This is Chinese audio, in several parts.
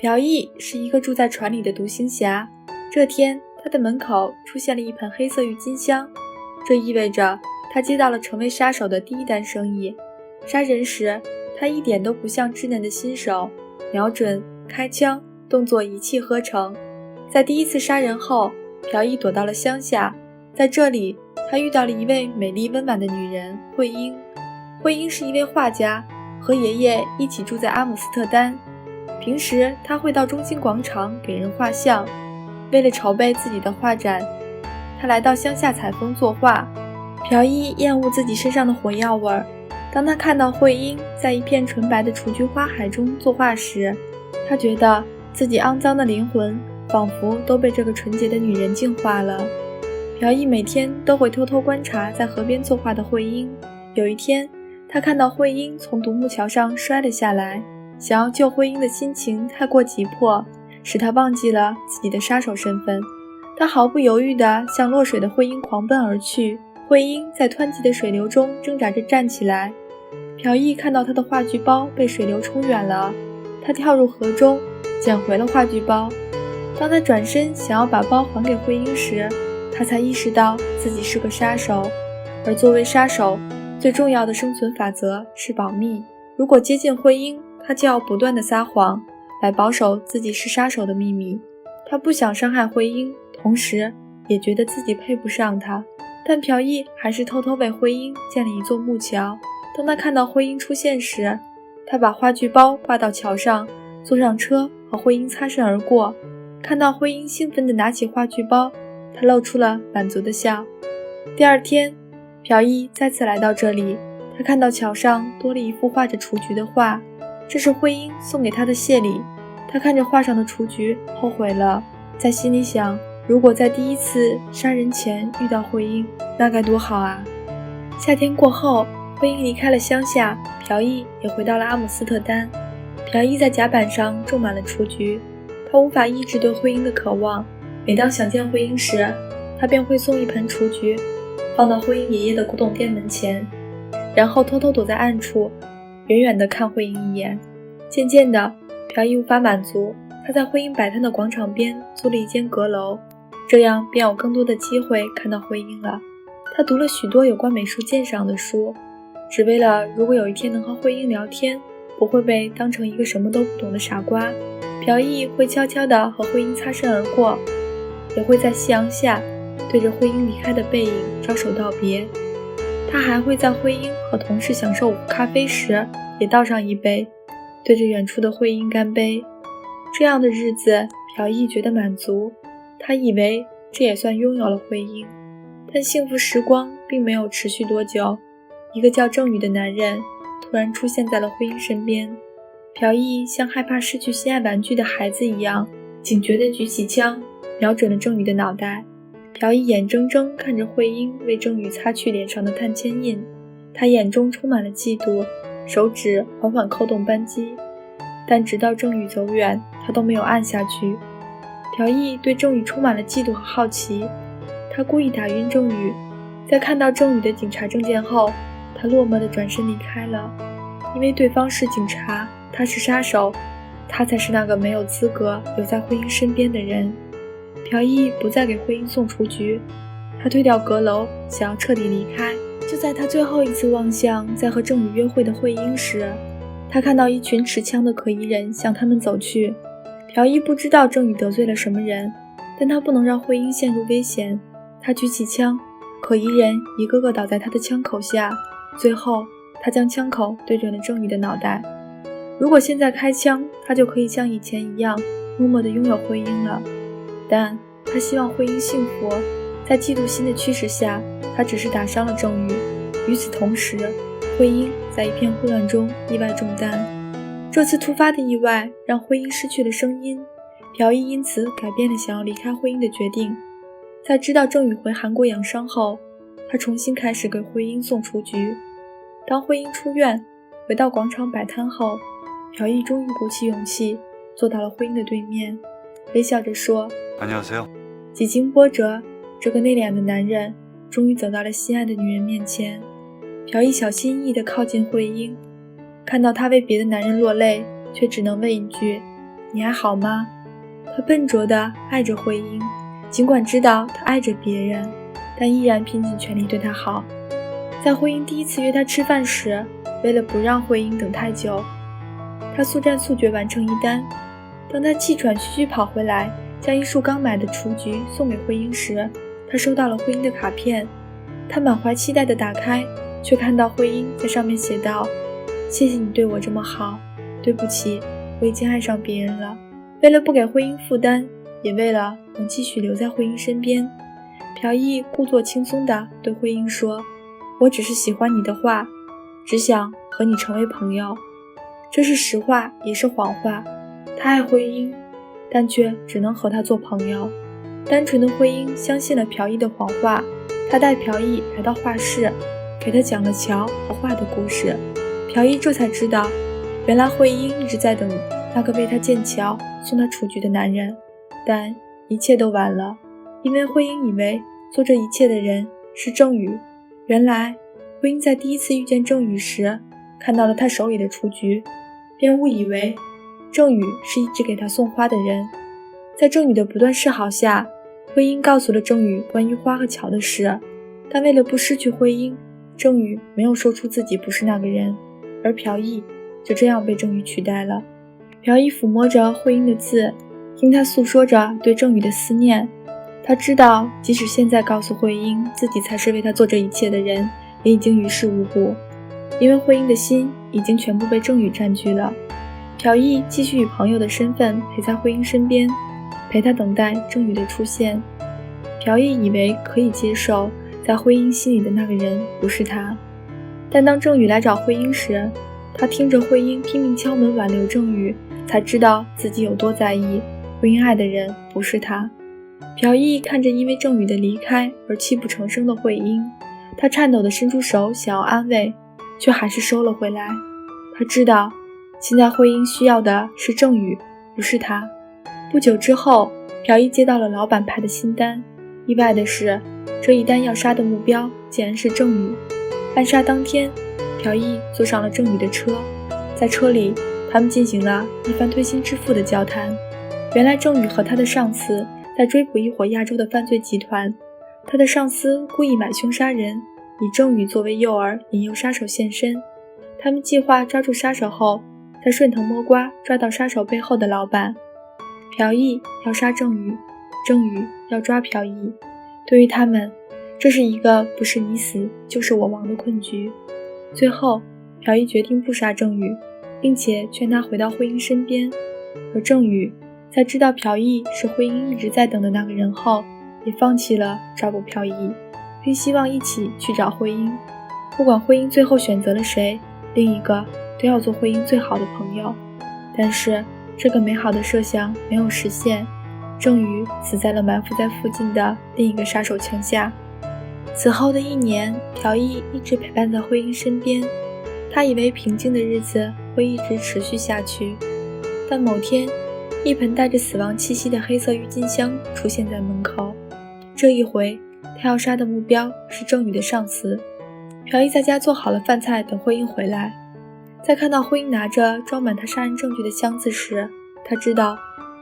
朴义是一个住在船里的独行侠。这天，他的门口出现了一盆黑色郁金香，这意味着他接到了成为杀手的第一单生意。杀人时，他一点都不像稚嫩的新手，瞄准、开枪，动作一气呵成。在第一次杀人后，朴义躲到了乡下，在这里，他遇到了一位美丽温婉的女人惠英。惠英是一位画家，和爷爷一起住在阿姆斯特丹。平时他会到中心广场给人画像。为了筹备自己的画展，他来到乡下采风作画。朴义厌恶自己身上的火药味儿。当他看到惠英在一片纯白的雏菊花海中作画时，他觉得自己肮脏的灵魂仿佛都被这个纯洁的女人净化了。朴义每天都会偷偷观察在河边作画的惠英。有一天，他看到惠英从独木桥上摔了下来，想要救惠英的心情太过急迫，使他忘记了自己的杀手身份。他毫不犹豫地向落水的惠英狂奔而去。惠英在湍急的水流中挣扎着站起来。朴义看到他的话剧包被水流冲远了，他跳入河中，捡回了话剧包。当他转身想要把包还给惠英时，他才意识到自己是个杀手，而作为杀手，最重要的生存法则是保密。如果接近惠英，他就要不断地撒谎，来保守自己是杀手的秘密。他不想伤害惠英，同时也觉得自己配不上她。但朴义还是偷偷为惠英建了一座木桥。当他看到惠英出现时，他把话剧包挂到桥上，坐上车和惠英擦身而过。看到惠英兴奋地拿起话剧包，他露出了满足的笑。第二天，朴义再次来到这里，他看到桥上多了一幅画着雏菊的画，这是惠英送给他的谢礼。他看着画上的雏菊，后悔了，在心里想，如果在第一次杀人前遇到惠英，那该多好啊！夏天过后，惠英离开了乡下，朴义也回到了阿姆斯特丹。朴义在甲板上种满了雏菊，他无法抑制对惠英的渴望。每当想见惠英时，他便会送一盆雏菊放到惠英爷爷的古董店门前，然后偷偷躲在暗处，远远地看惠英一眼。渐渐的，朴义无法满足，他在惠英摆摊的广场边租了一间阁楼，这样便有更多的机会看到惠英了。他读了许多有关美术鉴赏的书，只为了如果有一天能和惠英聊天，不会被当成一个什么都不懂的傻瓜。朴义会悄悄地和惠英擦身而过，也会在夕阳下对着惠英离开的背影招手道别。他还会在惠英和同事享受午咖啡时也倒上一杯，对着远处的惠英干杯。这样的日子，朴义觉得满足，他以为这也算拥有了惠英。但幸福时光并没有持续多久，一个叫郑宇的男人突然出现在了惠英身边。朴义像害怕失去心爱玩具的孩子一样，警觉地举起枪，瞄准了郑宇的脑袋。朴义眼睁睁看着惠英为郑宇擦去脸上的碳铅印，他眼中充满了嫉妒，手指缓缓扣动扳机，但直到郑宇走远，他都没有按下去。朴义对郑宇充满了嫉妒和好奇，他故意打晕郑宇，在看到郑宇的警察证件后，他落寞地转身离开了。因为对方是警察，他是杀手，他才是那个没有资格留在惠英身边的人。朴义不再给惠英送雏菊，他推掉阁楼，想要彻底离开。就在他最后一次望向在和郑宇约会的惠英时，他看到一群持枪的可疑人向他们走去。朴义不知道郑宇得罪了什么人，但他不能让惠英陷入危险。他举起枪，可疑人一个个倒在他的枪口下，最后他将枪口对准了郑宇的脑袋。如果现在开枪，他就可以像以前一样默默地拥有惠英了。但他希望惠英幸福，在嫉妒心的驱使下，他只是打伤了郑宇。与此同时，惠英在一片混乱中意外中弹。这次突发的意外让惠英失去了声音，朴义因此改变了想要离开惠英的决定。在知道郑宇回韩国养伤后，他重新开始给惠英送雏菊。当惠英出院回到广场摆摊后，朴义终于鼓起勇气坐到了惠英的对面，微笑着说안녕하세요。几经波折，这个内敛的男人终于走到了心爱的女人面前。朴义小心翼翼地靠近惠英，看到她为别的男人落泪，却只能问一句：你还好吗？他笨拙地爱着慧英，尽管知道他爱着别人，但依然拼尽全力对他好。在慧英第一次约他吃饭时，为了不让慧英等太久，他速战速决完成一单。当他气喘吁吁跑回来，将一束刚买的雏菊送给慧英时，他收到了慧英的卡片。他满怀期待地打开，却看到慧英在上面写道：谢谢你对我这么好，对不起，我已经爱上别人了。为了不给慧英负担，也为了能继续留在慧英身边，朴义故作轻松地对慧英说：我只是喜欢你的话，只想和你成为朋友。这是实话也是谎话，他爱慧英，但却只能和她做朋友。单纯的慧英相信了朴义的谎话，他带朴义来到画室，给他讲了桥和画的故事。朴义这才知道，原来慧英一直在等那个为他建桥送他雏菊的男人，但一切都晚了，因为慧英以为做这一切的人是郑宇。原来慧英在第一次遇见郑宇时，看到了他手里的雏菊，便误以为郑宇是一直给他送花的人。在郑宇的不断示好下，慧英告诉了郑宇关于花和桥的事，但为了不失去慧英，郑宇没有说出自己不是那个人，而朴义就这样被郑宇取代了。朴义抚摸着慧英的字，听她诉说着对郑宇的思念。他知道即使现在告诉慧英自己才是为他做这一切的人，也已经于事无补，因为慧英的心已经全部被郑宇占据了。朴义继续以朋友的身份陪在慧英身边，陪她等待郑宇的出现。朴义以为可以接受在慧英心里的那个人不是他，但当郑宇来找慧英时，他听着慧英拼命敲门挽留郑宇，才知道自己有多在意慧英爱的人不是他。朴义看着因为郑宇的离开而泣不成声的慧英，他颤抖地伸出手想要安慰，却还是收了回来。他知道现在慧英需要的是郑宇，不是他。不久之后，朴义接到了老板派的新单，意外的是，这一单要杀的目标竟然是郑宇。暗杀当天，朴义坐上了郑宇的车，在车里他们进行了一番推心置腹的交谈。原来郑宇和他的上司在追捕一伙亚洲的犯罪集团，他的上司故意买凶杀人，以郑宇作为诱饵引诱杀手现身。他们计划抓住杀手后，再顺藤摸瓜抓到杀手背后的老板。朴义要杀郑宇，郑宇要抓朴义。对于他们，这是一个不是你死就是我亡的困局。最后，朴义决定不杀郑宇，并且劝他回到慧英身边。而郑宇在知道朴义是慧英一直在等的那个人后，也放弃了抓捕朴义，并希望一起去找慧英。不管慧英最后选择了谁，另一个都要做慧英最好的朋友。但是这个美好的设想没有实现，郑宇死在了埋伏在附近的另一个杀手枪下。此后的1年，朴义一直陪伴在慧英身边，他以为平静的日子会一直持续下去。但某天，一盆带着死亡气息的黑色郁金香出现在门口。这一回，他要杀的目标是郑宇的上司。朴义在家做好了饭菜，等慧英回来。在看到慧英拿着装满他杀人证据的箱子时，他知道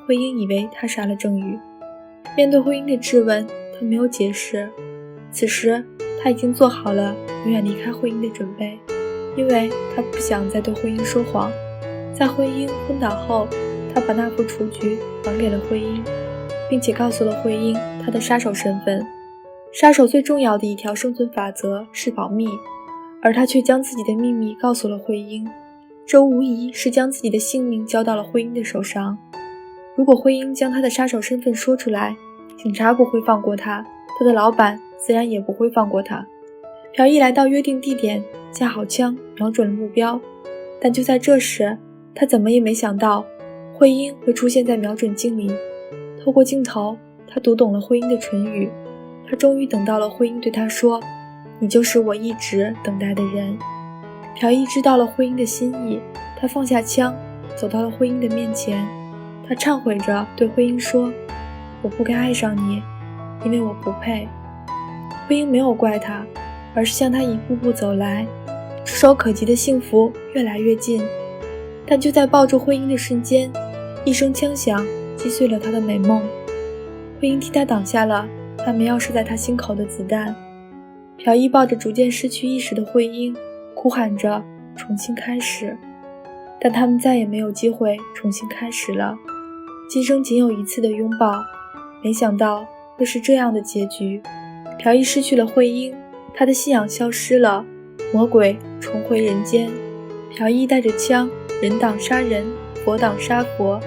慧英以为他杀了郑宇。面对慧英的质问，他没有解释。此时他已经做好了永远离开慧英的准备，因为他不想再对慧英说谎。在慧英昏倒后，他把那幅雏菊还给了慧英，并且告诉了慧英他的杀手身份。杀手最重要的一条生存法则是保密，而他却将自己的秘密告诉了慧英，这无疑是将自己的性命交到了慧英的手上。如果慧英将他的杀手身份说出来，警察不会放过他，他的老板自然也不会放过他。朴义来到约定地点，架好枪，瞄准了目标。但就在这时，他怎么也没想到慧英会出现在瞄准镜里。透过镜头，他读懂了慧英的唇语。他终于等到了慧英对他说：你就是我一直等待的人。朴义知道了慧英的心意，他放下枪，走到了慧英的面前。他忏悔着对慧英说：我不该爱上你，因为我不配。慧英没有怪他，而是向他一步步走来，触手可及的幸福越来越近。但就在抱住慧英的瞬间，一声枪响击碎了他的美梦。慧英替他挡下了那枚要射在他心口的子弹。朴一抱着逐渐失去意识的慧英，哭喊着重新开始。但他们再也没有机会重新开始了。今生仅有一次的拥抱，没想到会是这样的结局。朴一失去了慧英，他的信仰消失了，魔鬼重回人间。朴一带着枪，人挡杀人，佛挡杀佛，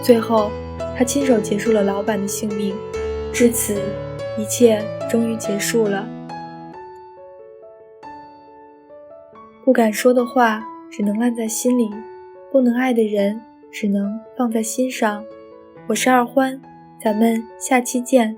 最后他亲手结束了老板的性命。至此，一切终于结束了。不敢说的话只能烂在心里，不能爱的人只能放在心上。我是二欢，咱们下期见。